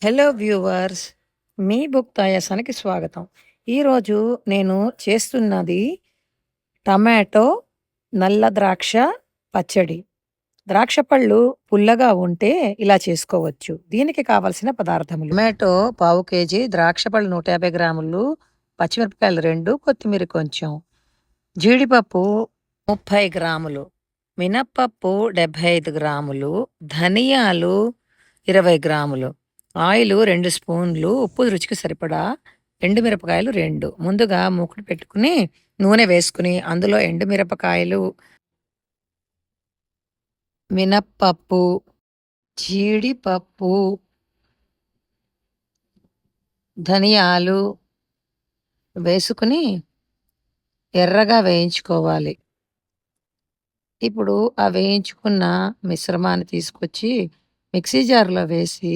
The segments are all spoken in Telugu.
హలో వ్యూవర్స్, మీ బుక్ తయాసానికి స్వాగతం. ఈరోజు నేను చేస్తున్నది టమాటో నల్ల ద్రాక్ష పచ్చడి. ద్రాక్ష పళ్ళు పుల్లగా ఉంటే ఇలా చేసుకోవచ్చు. దీనికి కావలసిన పదార్థములు: టమాటో పావు కేజీ, ద్రాక్ష పళ్ళు 150 గ్రాములు, పచ్చిమిరపకాయలు 2, కొత్తిమీర కొంచెం, జీడిపప్పు 30 గ్రాములు, మినప్పప్పు 75 గ్రాములు, ధనియాలు 20 గ్రాములు, ఆయిలు 2 స్పూన్లు, ఉప్పు రుచికి సరిపడా, ఎండుమిరపకాయలు 2. ముందుగా మూకుడు పెట్టుకుని నూనె వేసుకుని అందులో ఎండుమిరపకాయలు, మినప్పప్పు, జీడిపప్పు, ధనియాలు వేసుకుని ఎర్రగా వేయించుకోవాలి. ఇప్పుడు ఆ వేయించుకున్న మిశ్రమాన్ని తీసుకొచ్చి మిక్సీ జార్లో వేసి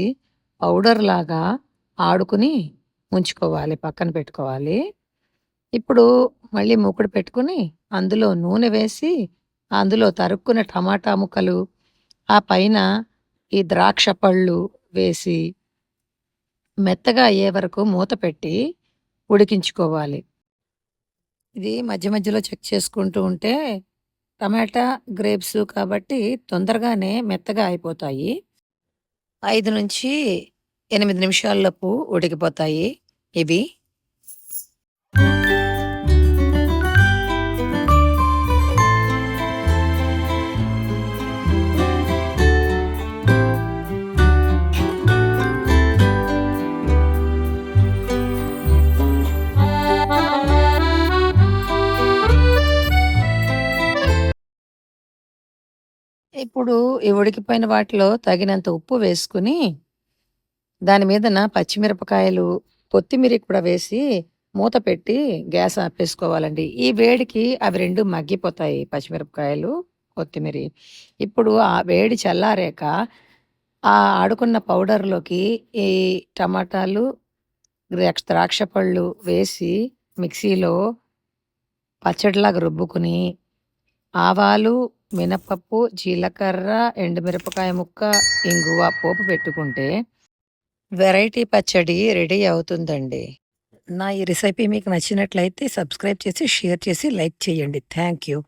పౌడర్ లాగా ఆడుకుని ఉంచుకోవాలి, పక్కన పెట్టుకోవాలి. ఇప్పుడు మళ్ళీ మూకుడు పెట్టుకుని అందులో నూనె వేసి అందులో తరుక్కున్న టమాటా ముక్కలు, ఆ పైన ఈ ద్రాక్ష పళ్ళు వేసి మెత్తగా అయ్యే వరకు మూత పెట్టి ఉడికించుకోవాలి. ఇది మధ్య మధ్యలో చెక్ చేసుకుంటూ ఉంటే టమాటా గ్రేప్స్ కాబట్టి తొందరగానే మెత్తగా అయిపోతాయి. 5-8 నిమిషాల్లోపు ఉడికిపోతాయి ఇవి. ఇప్పుడు ఈ ఉడికిపోయిన వాటిలో తగినంత ఉప్పు వేసుకుని దాని మీదన పచ్చిమిరపకాయలు, కొత్తిమీర కూడా వేసి మూత పెట్టి గ్యాస్ ఆపేసుకోవాలండి. ఈ వేడికి అవి 2 మగ్గిపోతాయి, పచ్చిమిరపకాయలు, కొత్తిమీరి. ఇప్పుడు ఆ వేడి చల్లారాక ఆ ఆడుకున్న పౌడర్‌లోకి ఈ టమాటాలు, ద్రాక్ష పళ్ళు వేసి మిక్సీలో పచ్చడిలాగా రుబ్బుకుని ఆవాలు, మినపప్పు, జీలకర్ర, ఎండుమిరపకాయ ముక్క, ఇంగువ పోపు పెట్టుకుంటే వెరైటీ పచ్చడి రెడీ అవుతుందండి. నా ఈ రెసిపీ మీకు నచ్చినట్లయితే సబ్స్క్రైబ్ చేసి, షేర్ చేసి, లైక్ చేయండి. Thank you.